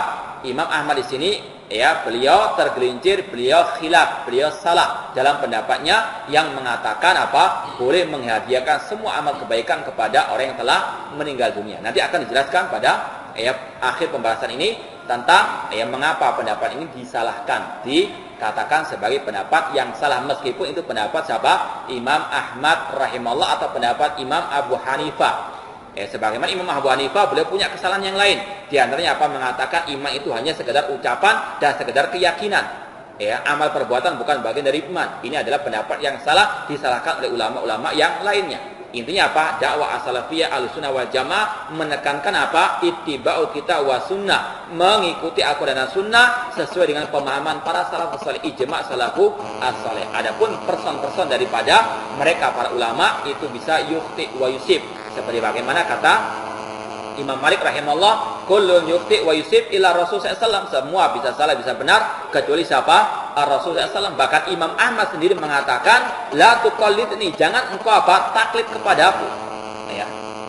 Speaker 1: Imam Ahmad di sini ya beliau tergelincir, beliau khilaf, beliau salah dalam pendapatnya yang mengatakan apa? Boleh menghadiahkan semua amal kebaikan kepada orang yang telah meninggal dunia. Nanti akan dijelaskan pada akhir pembahasan ini tentang mengapa pendapat ini disalahkan, dikatakan sebagai pendapat yang salah, meskipun itu pendapat siapa? Imam Ahmad rahimahullah atau pendapat Imam Abu Hanifah. Sebagaimana Imam Abu Hanifah, beliau punya kesalahan yang lain. Di antaranya apa? Mengatakan iman itu hanya sekedar ucapan dan sekedar keyakinan. Amal perbuatan bukan bagian dari iman. Ini adalah pendapat yang salah, disalahkan oleh ulama-ulama yang lainnya. Intinya apa? Dakwah as-salafiyah al-sunnah wal jamaah menekankan apa? Ittiba'u kita wa sunnah, mengikuti Al-Quran dan sunnah sesuai dengan pemahaman para salafus salih, ijma' salafus as-salih. Adapun person-person daripada mereka para ulama itu bisa yukhti wa yusib. Seperti bagaimana kata Imam Malik rahimahullah, kullun yukhti wa yusib illa Rasul sallallahu. Semua bisa salah bisa benar kecuali siapa? Rasul sallallahu. Bahkan Imam Ahmad sendiri mengatakan, la tuqallidni, jangan engkau taklid kepadaku.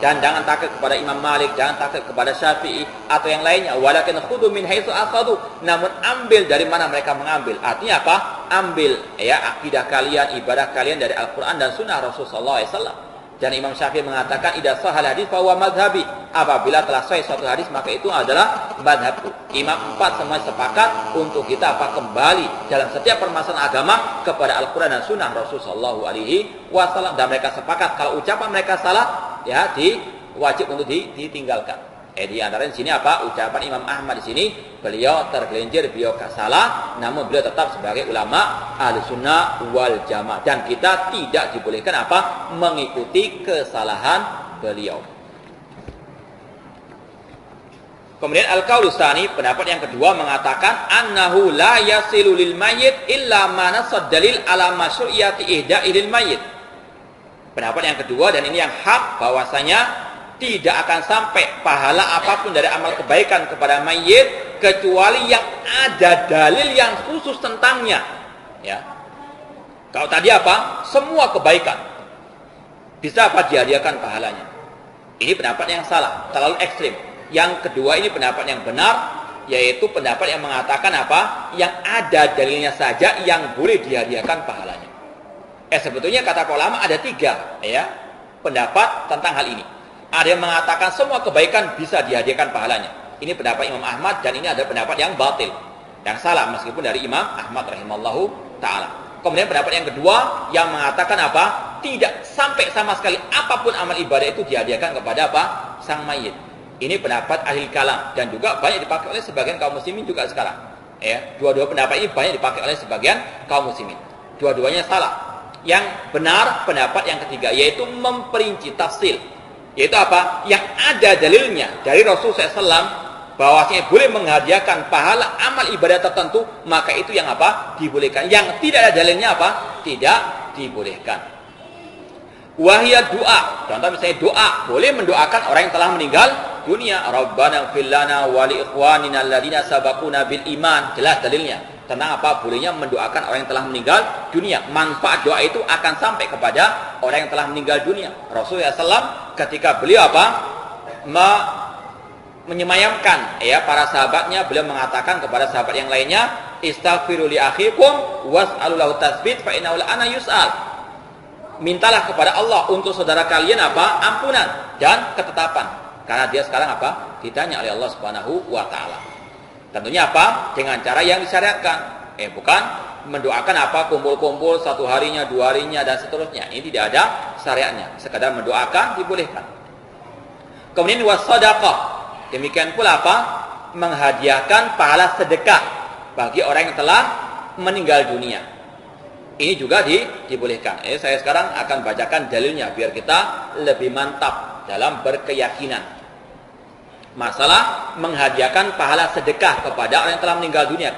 Speaker 1: Dan jangan taklid kepada Imam Malik, jangan taklid kepada Syafi'i atau yang lainnya. Walakin khudu min haitsu akhadhu, namun ambil dari mana mereka mengambil. Artinya apa? Ambil akidah kalian, ibadah kalian dari Al-Qur'an dan sunnah Rasul sallallahu alaihi wasallam. Dan Imam Syafi'i mengatakan idza sahal hadis fa huwa madhhabi. Apabila telah sahih suatu hadis maka itu adalah madhabku. Imam 4 semua sepakat untuk kita kembali dalam setiap permasalahan agama kepada Al-Qur'an dan sunnah Rasul sallallahu alaihi wasallam, dan mereka sepakat kalau ucapan mereka salah wajib untuk ditinggalkan. Di antara di sini apa? Ucapan Imam Ahmad di sini, beliau tergelincir, beliau salah, namun beliau tetap sebagai ulama Ahlussunnah wal Jamaah, dan kita tidak dibolehkan apa? Mengikuti kesalahan beliau. Kemudian al-qaulus tsani, pendapat yang kedua mengatakan annahu la yasilu lil mayyit illa ma nasad dalil ala masyru'iyati ihda'i lil mayyit. Pendapat yang kedua, dan ini yang hak, bahwasanya tidak akan sampai pahala apapun dari amal kebaikan kepada mayit kecuali yang ada dalil yang khusus tentangnya. Kalau tadi apa? Semua kebaikan bisa dihadiahkan pahalanya. Ini pendapat yang salah, terlalu ekstrim. Yang kedua ini pendapat yang benar, yaitu pendapat yang mengatakan apa? Yang ada dalilnya saja yang boleh dihadiahkan pahalanya. Sebetulnya kata ulama ada 3 pendapat tentang hal ini. Ada yang mengatakan semua kebaikan bisa dihadiahkan pahalanya. Ini pendapat Imam Ahmad, dan ini ada pendapat yang batil, yang salah meskipun dari Imam Ahmad rahimallahu ta'ala. Kemudian pendapat yang kedua yang mengatakan apa? Tidak sampai sama sekali apapun amal ibadah itu dihadiahkan kepada apa? Sang mayit. Ini pendapat ahli kalam, dan juga banyak dipakai oleh sebagian kaum muslimin juga sekarang. Dua-dua pendapat ini banyak dipakai oleh sebagian kaum muslimin. Dua-duanya salah. Yang benar pendapat yang ketiga, yaitu memperinci tafsil. Yaitu apa? Yang ada dalilnya dari Rasulullah SAW bahwasanya boleh menghadiahkan pahala amal ibadah tertentu, maka itu yang apa? Dibolehkan. Yang tidak ada dalilnya apa? Tidak dibolehkan. Wahia doa. Contoh misalnya doa, boleh mendoakan orang yang telah meninggal dunia. Rabbana ighfir lana wa li ikhwanina alladziina sabaquna bil iman. Jelas dalilnya. Tentang apa? Bolehnya mendoakan orang yang telah meninggal dunia. Manfaat doa itu akan sampai kepada orang yang telah meninggal dunia. Rasulullah SAW ketika beliau menyemayamkan para sahabatnya, beliau mengatakan kepada sahabat yang lainnya, istaghfiru li akhikum was'alu lahu tasbit fa innahu la'ana yus'al. Mintalah kepada Allah untuk saudara kalian ampunan dan ketetapan, karena dia sekarang ditanya oleh Allah Subhanahu wa taala. Tentunya dengan cara yang disyariatkan. Bukan mendoakan kumpul-kumpul 1 harinya, 2 harinya dan seterusnya. Ini tidak ada syariatnya. Sekadar mendoakan dibolehkan. Kemudian wassadaqah. Demikian pula menghadiahkan pahala sedekah bagi orang yang telah meninggal dunia. Ini juga dibolehkan. Saya sekarang akan bacakan dalilnya biar kita lebih mantap dalam berkeyakinan. Masalah menghadiahkan pahala sedekah kepada orang yang telah meninggal dunia,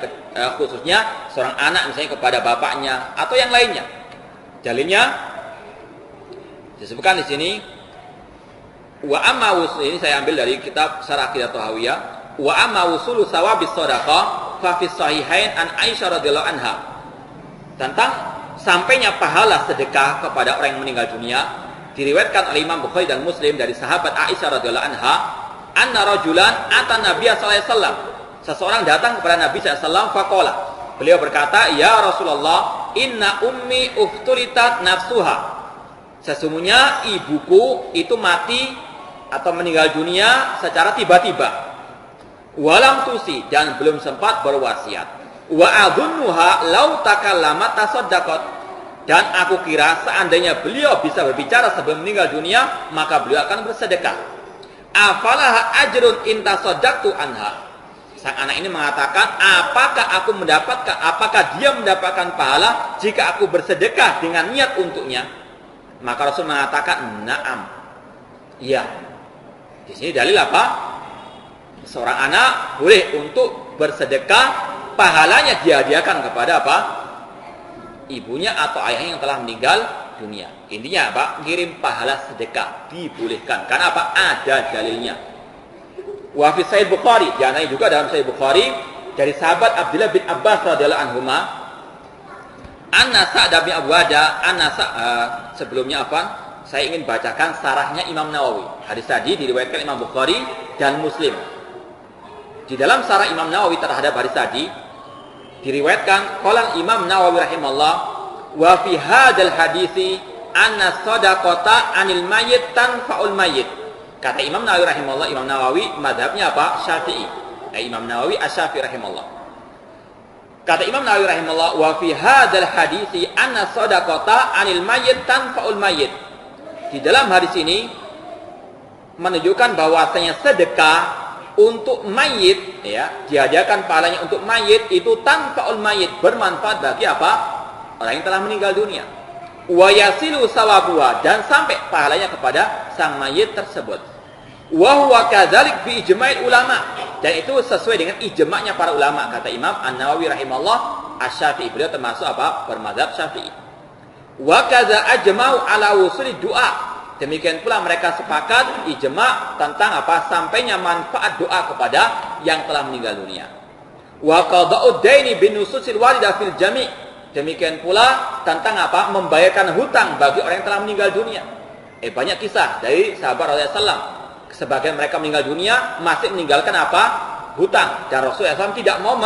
Speaker 1: khususnya seorang anak misalnya kepada bapaknya atau yang lainnya. Dalilnya disebutkan di sini, wa amma usul, ini saya ambil dari kitab Syarah Aqidah Tahawiyah, wa amma usulu sawabis shadaqah fa fi sahihain an Aisyah radhiyallahu anha. Tentang sampainya pahala sedekah kepada orang yang meninggal dunia, diriwayatkan oleh Imam Bukhari dan Muslim dari sahabat Aisyah radhiyallahu anha, anna rajulan atan Nabiya sallallahu alaihi wasallam, Seseorang datang kepada Nabi SAW, faqala. Beliau berkata, "Ya Rasulullah, inna ummi uftulitat nafsuha." Sesungguhnya ibuku itu mati atau meninggal dunia secara tiba-tiba. Walam tusi, dan belum sempat berwasiat. Wa adhunnuha law takallamat tasaddaqat. Dan aku kira seandainya beliau bisa berbicara sebelum meninggal dunia, maka beliau akan bersedekah. Afalaha ajrun in tasaddaqtu anha. Sang anak ini mengatakan, apakah dia mendapatkan pahala jika aku bersedekah dengan niat untuknya? Maka Rasul mengatakan, na'am. Iya. Di sini dalil apa? Seorang anak boleh untuk bersedekah, pahalanya dihadiahkan kepada apa? Ibunya atau ayahnya yang telah meninggal dunia. Intinya apa? Kirim pahala sedekah dibolehkan. Karena apa? Ada dalilnya. Wa fi Sahih Bukhari, diantaranya juga dalam Sahih Bukhari dari sahabat Abdullah bin Abbas radhiyallahu anhuma, anna Sa'd bin Abwadah, sebelumnya apa? Saya ingin bacakan sarahnya Imam Nawawi. Hadis tadi diriwayatkan Imam Bukhari dan Muslim. Di dalam sarah Imam Nawawi terhadap hadis tadi diriwayatkan qala Imam Nawawi rahimahullah, wa fi hadzal hadisi anna shadaqata 'anil mayyit tanfa'ul mayyit. Kata Imam Nawawi rahimahullah, Imam Nawawi mazhabnya apa? Syafi'i. Imam Nawawi Asy-Syafi'i rahimahullah. Kata Imam Nawawi rahimahullah, wa fi hadzal hadisi anna shadaqata 'anil mayyit tanfa'ul mayyit. Di dalam hadis ini menunjukkan bahwasanya sedekah untuk mayit, ya, dihadiahkan pahalanya untuk mayit itu tanfa'ul mayyit, bermanfaat bagi apa? Orang yang telah meninggal dunia. Wa yasilu sawabuha, dan sampai pahalanya kepada sang mayit tersebut. Wa huwa kadzalik bi ijma'il ulama, dan itu sesuai dengan ijma'nya para ulama. Kata Imam An-Nawawi rahimahullah Asy-Syafi'i, beliau termasuk apa? Bermadzhab Syafi'i. Wa kadza ajma'u ala usuli du'a, demikian pula mereka sepakat ijma' tentang apa? Sampainya manfaat doa kepada yang telah meninggal dunia. Wa qada'ud daini bin nususil waridah fil jami', demikian pula tentang apa? Membayarkan hutang bagi orang yang telah meninggal dunia. Banyak kisah dari sahabat Rasulullah SAW. Sebagian mereka meninggal dunia masih meninggalkan apa? Hutang. Dan Rasulullah SAW tidak mau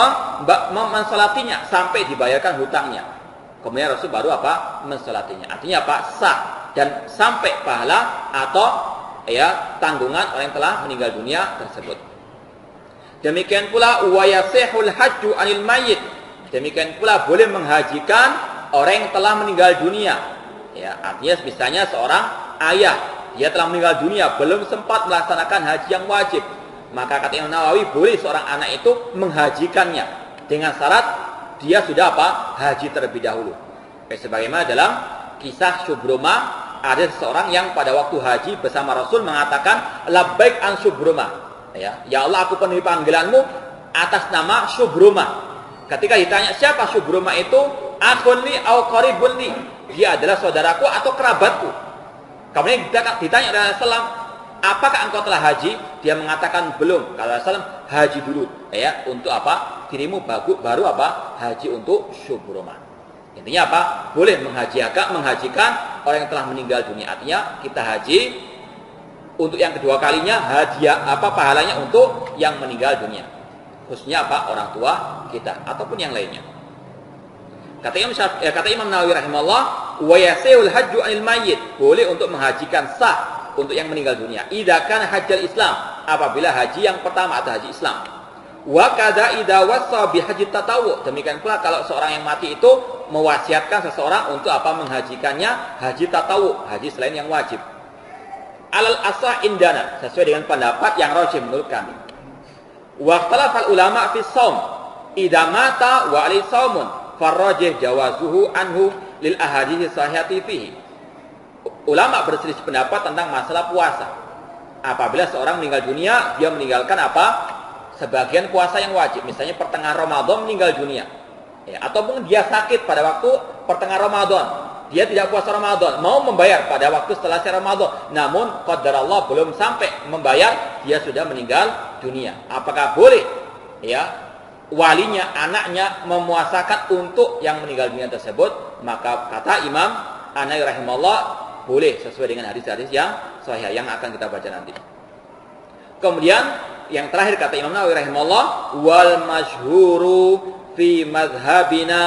Speaker 1: mensolatinya sampai dibayarkan hutangnya. Kemudian Rasul baru apa? Mensolatinya. Artinya apa? Sah dan sampai pahala atau ya tanggungan orang yang telah meninggal dunia tersebut. Demikian pula wa yasihul hajju 'anil mayyit. Demikian pula boleh menghajikan orang yang telah meninggal dunia. Ya, artinya misalnya seorang ayah, dia telah meninggal dunia, belum sempat melaksanakan haji yang wajib. Maka kata Imam Nawawi, boleh seorang anak itu menghajikannya dengan syarat dia sudah apa? Haji terlebih dahulu. Sebagaimana dalam kisah Syubruma, ada seseorang yang pada waktu haji bersama Rasul mengatakan labbaik an Syubruma. Ya Allah, aku penuhi panggilanmu atas nama Syubruma. Ketika ditanya siapa Syubruma itu, akhunli au qaribunli, dia adalah saudaraku atau kerabatku. Kemudian ditanya oleh Rasulullah, apakah engkau telah haji? Dia mengatakan belum. Kata Rasulullah, haji dulu. Ya, untuk apa? Dirimu baru apa? Haji untuk Syubruma. Intinya apa? Boleh menghajikan orang yang telah meninggal dunia. Artinya kita haji untuk yang kedua kalinya, hadiah apa pahalanya untuk yang meninggal dunia. Khususnya apa? Orang tua kita ataupun yang lainnya. Kata Imam Nawawi rahimahullah, wa yasihul hajju 'anil mayyit, boleh untuk menghajikan sah untuk yang meninggal dunia. Idza kana hajjal Islam, apabila haji yang pertama atau haji Islam. Wa kadza idza wassa bi haji tatawwu, demikian pula kalau seorang yang mati itu mewasiatkan seseorang untuk apa? Menghajikannya haji tatawwu, haji selain yang wajib. Alal asah indana, sesuai dengan pendapat yang rajih menurut kami. Wa ikhtalafa ulama fi shaum, idza mata wa alai saumun farrajih jawazuhu anhu lil ahadits sahihati fihi. Ulama berselisih pendapat tentang masalah puasa. Apabila seorang meninggal dunia, dia meninggalkan apa? Sebagian puasa yang wajib. Misalnya pertengahan Ramadan meninggal dunia. Ya, ataupun dia sakit pada waktu pertengahan Ramadan. Dia tidak puasa Ramadan, mau membayar pada waktu setelah Ramadan. Namun qadarullah belum sampai membayar, dia sudah meninggal dunia. Apakah boleh ya walinya, anaknya memuasakan untuk yang meninggal dunia tersebut? Maka kata Imam An-Nawawi rahimahullah, boleh sesuai dengan hadis-hadis yang sahih yang akan kita baca nanti. Kemudian yang terakhir kata Imam Nawawi rahimahullah, wal masyhuru fi madhhabina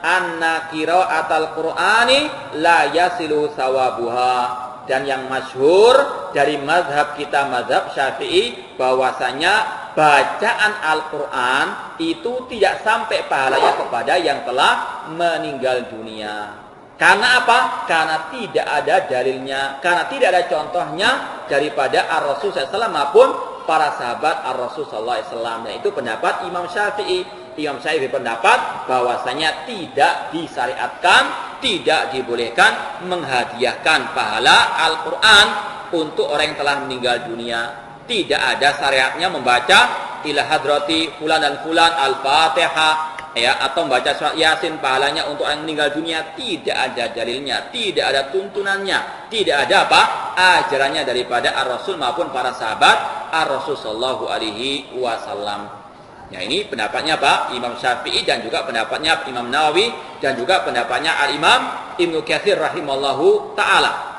Speaker 1: anna qira'atal Qur'ani la yasilu sawabuha. Dan yang masyhur dari mazhab kita, mazhab Syafi'i, bahwasanya bacaan Al-Quran itu tidak sampai pahalanya kepada yang telah meninggal dunia. Karena apa? Karena tidak ada dalilnya, karena tidak ada contohnya daripada Ar-Rasul SAW maupun para sahabat Ar-Rasul SAW. Dan itu pendapat Imam Syafi'i. Imam Syafi'i berpendapat bahwasanya tidak disyariatkan, tidak dibolehkan menghadiahkan pahala Al-Quran untuk orang yang telah meninggal dunia. Tidak ada syariatnya membaca ila hadrati fulan dan fulan Al-Fatihah, ya, atau membaca surat Yasin pahalanya untuk orang yang meninggal dunia. Tidak ada dalilnya, tidak ada tuntunannya, tidak ada apa? Ajarannya daripada Ar-Rasul maupun para sahabat Ar-Rasul sallallahu alaihi wasallam. Ya, ini pendapatnya Pak Imam Syafi'i dan juga pendapatnya Imam Nawawi dan juga pendapatnya Al-Imam Ibnu Katsir rahimallahu taala.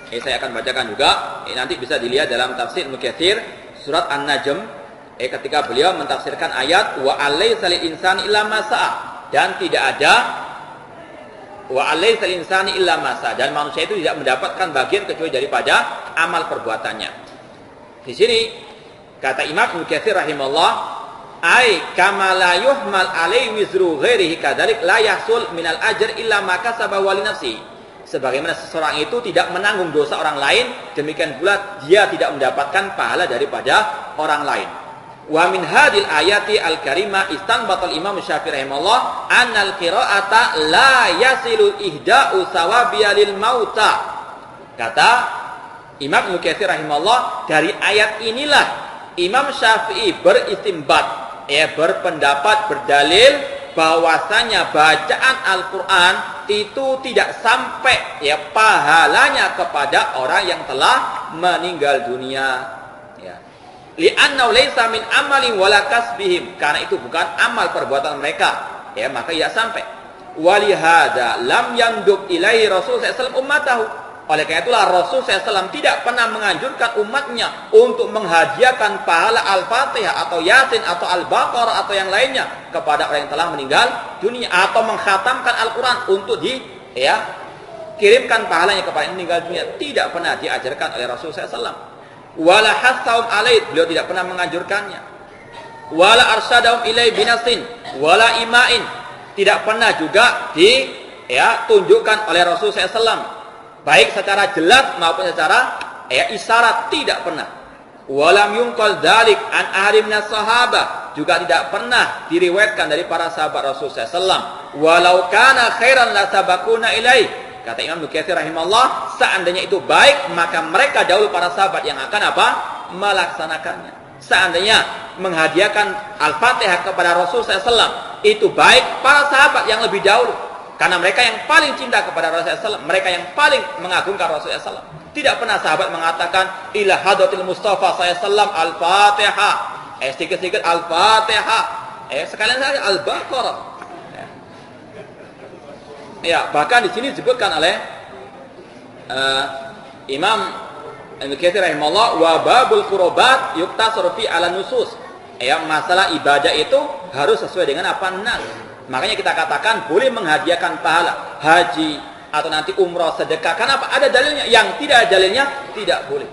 Speaker 1: Saya akan bacakan juga. Nanti bisa dilihat dalam tafsir Ibnu Katsir surat An-Najm ketika beliau mentafsirkan ayat wa alaysa lil insani illa ma sa'a, dan tidak ada wa alaysa lil insani illa ma sa'a, dan manusia itu tidak mendapatkan bagian kecuali daripada amal perbuatannya. Di sini kata Imam Ibnu Katsir rahimahullah, ai kama la yuhmal alaihi wizru ghairihi kadzalik la yahsul minal ajr illa ma kasaba wa li nafsi. Sebagaimana seseorang itu tidak menanggung dosa orang lain, demikian pula dia tidak mendapatkan pahala daripada orang lain. Wa min hadil ayati al-karimah istanbatal Imam Syafi'i rahimahullah annal qira'ata la yasilu ihda'u sawabiya lil mauta. Kata Imam Ibnu Katsir rahimahullah, dari ayat inilah Imam Syafi'i beristimbat, berpendapat, berdalil bahwasanya bacaan Al-Quran itu tidak sampai pahalanya kepada orang yang telah meninggal dunia. Li'annahu laysa min amalin wala kasbihim, karena itu bukan amal perbuatan mereka, maka tidak sampai. Walihada lam yandub ilaihi Rasul sallallahu ummatahu. Oleh karena itulah Rasul SAW tidak pernah menganjurkan umatnya untuk menghadiahkan pahala Al-Fatihah atau Yasin atau Al-Baqarah atau yang lainnya kepada orang yang telah meninggal dunia, atau mengkhatamkan Al-Quran untuk kirimkan pahalanya kepada yang meninggal dunia. Tidak pernah diajarkan oleh Rasul SAW. Wala hassahum alaih, beliau tidak pernah menganjurkannya. Wala arsyadahum ilai binasin wala ima'in, tidak pernah juga ditunjukkan oleh Rasul SAW, baik secara jelas maupun secara isyarat, tidak pernah. Walam yunqal dzalik an ahli minas sahabah, juga tidak pernah diriwayatkan dari para sahabat Rasul sallallahu. Walau kana khairan la sabaquna ilaih. Kata Imam Ibnu Katsir rahimahullah, seandainya itu baik, maka mereka dahulu para sahabat yang akan melaksanakannya. Seandainya menghadiahkan Al-Fatihah kepada Rasul sallallahu itu baik, para sahabat yang lebih dahulu, karena mereka yang paling cinta kepada Rasulullah SAW, mereka yang paling mengagungkan Rasulullah SAW. Tidak pernah sahabat mengatakan ila hadratil Mustafa SAW Al-Fatihah, sedikit-sedikit Al-Fatihah, sekalian saja Al-Baqarah. Bahkan di sini disebutkan oleh Imam Ibnu Katsir rahimahullah, wa babul qurbat yuktasar fi ala nusus. Masalah ibadah itu harus sesuai dengan apa nas. Makanya kita katakan boleh menghadiahkan pahala haji atau nanti umrah, sedekah. Kenapa? Ada dalilnya. Yang tidak ada dalilnya tidak boleh.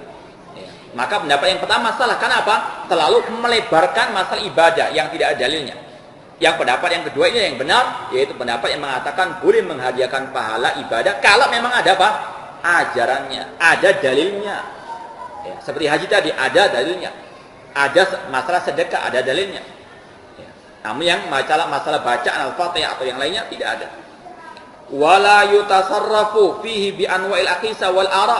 Speaker 1: Maka pendapat yang pertama salah. Kenapa? Terlalu melebarkan masalah ibadah yang tidak ada dalilnya. Yang pendapat yang kedua ini yang benar, yaitu pendapat yang mengatakan boleh menghadiahkan pahala ibadah kalau memang ada apa? Ajarannya, ada dalilnya. Seperti haji tadi ada dalilnya. Ada masalah sedekah ada dalilnya. Namun yang masalah bacaan Al-Fatihah atau yang lainnya tidak ada. Wala yutasarrafu fihi bi anwa'il aqisa wal ara.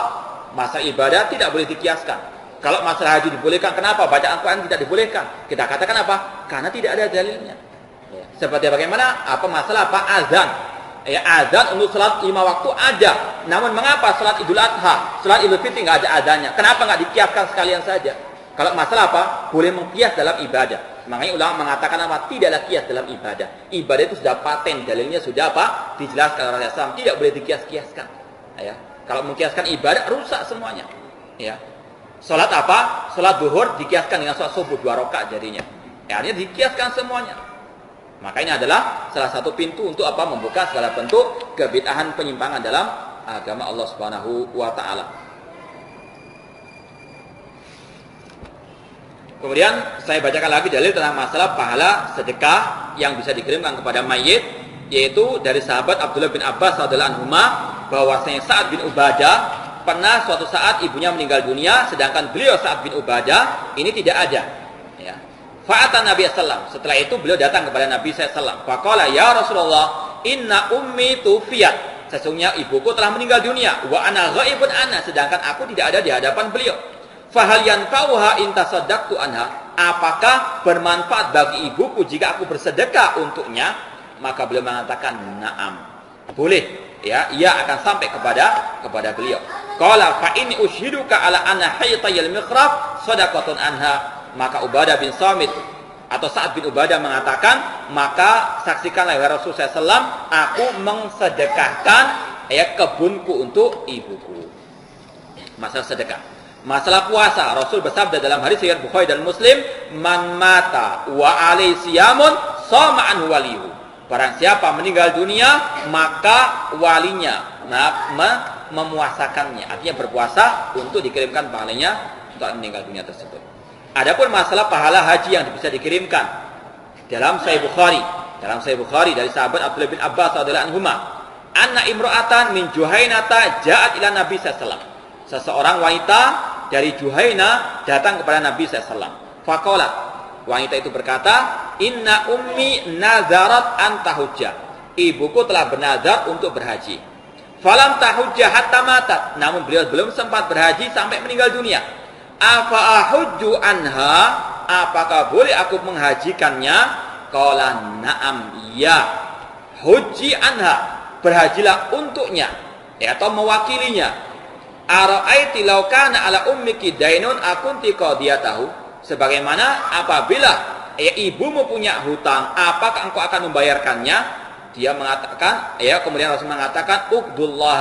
Speaker 1: Masalah ibadah tidak boleh dikiaskan. Kalau masalah haji dibolehkan, kenapa bacaan Al-Quran tidak dibolehkan? Kita katakan apa? Karena tidak ada dalilnya. Seperti bagaimana? Masalah azan. Azan untuk salat 5 waktu ada. Namun mengapa salat Idul Adha, salat Idul Fitri enggak ada azannya? Kenapa enggak dikiaskan sekalian saja? Kalau masalah boleh mengkias dalam ibadah. Makanya ulama mengatakan tidaklah kias dalam ibadah. Ibadah itu sudah paten, dalilnya sudah dijelaskan oleh Rasulullah SAW, tidak boleh dikias-kiaskan. Kalau mengkiaskan ibadah rusak semuanya. Salat apa? Salat zuhur dikiaskan dengan salat subuh 2 rakaat jadinya. Artinya dikiaskan semuanya. Maka ini adalah salah satu pintu untuk apa? Membuka segala bentuk kebid'ahan penyimpangan dalam agama Allah Subhanahu wa taala. Kemudian saya bacakan lagi dalil tentang masalah pahala sedekah yang bisa dikirimkan kepada mayit, yaitu dari sahabat Abdullah bin Abbas radhiyallahu anhu bahwasanya Sa'ad bin Ubadah pernah suatu saat ibunya meninggal dunia, sedangkan beliau Sa'ad bin Ubadah ini tidak ada. Ya. Fa'atan Nabi sallam. Setelah itu beliau datang kepada Nabi sallam. Faqala ya Rasulullah, inna ummi tufiyat. Sesungguhnya ibuku telah meninggal dunia. Wa ana ghaibun anha, sedangkan aku tidak ada di hadapan beliau. Fahal yanfa'uha in tasaddaqtu anha? Apakah bermanfaat bagi ibuku jika aku bersedekah untuknya? Maka beliau mengatakan na'am. Boleh. Ya, ia akan sampai kepada beliau. Qala fa inni ushiduka ala anna haytayil miqrab shadaqatun anha. Maka Ubadah bin Samit atau Sa'ad bin Ubadah mengatakan, maka saksikanlah ya Rasulullah SAW, aku mengsedekahkan ya kebunku untuk ibuku. Masalah sedekah. Masalah puasa, Rasul bersabda dalam hadis riwayat Bukhari dan Muslim, man mata wa alaihi siyamun shama anhu walihu. Barang siapa meninggal dunia, maka walinya memuasakannya. Artinya berpuasa untuk dikirimkan pahalanya untuk meninggal dunia tersebut. Adapun masalah pahala haji yang bisa dikirimkan dalam Sahih Bukhari dari sahabat Abdullah bin Abbas radhiyallahu anhu, anna imra'atan min Juhainata ja'at ila Nabi sallallahu alaihi wasallam. Seseorang wanita dari Juhaina datang kepada Nabi SAW. Faqalat, wanita itu berkata, inna ummi nazarat an tahujjah. Ibuku telah bernazar untuk berhaji. Falam tahujjah hatta matat. Namun beliau belum sempat berhaji sampai meninggal dunia. Afa ahujju anha? Apakah boleh aku menghajikannya? Qala na'am, ya. Hujji anha, berhajilah untuknya, atau mewakilinya. Ara'aiti law kana ala ummiki dainun akunti qadiyatahu. Sebagaimana apabila ibumu punya hutang, apakah engkau akan membayarkannya? Dia mengatakan, kemudian Rasul mengatakan uqdullah.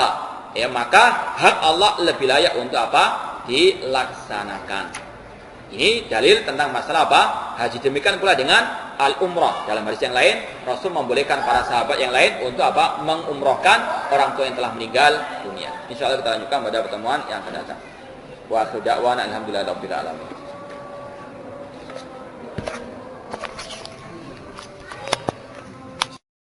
Speaker 1: Maka hak Allah lebih layak untuk apa? Dilaksanakan. Ini dalil tentang masalah apa? Haji. Demikian pula dengan al-umrah. Dalam hadis yang lain, Rasul membolehkan para sahabat yang lain untuk apa? Mengumrahkan orang tua yang telah meninggal dunia. Insyaallah kita lanjutkan pada pertemuan yang akan datang. Wa akhiru da'wana alhamdulillahirabbil alamin.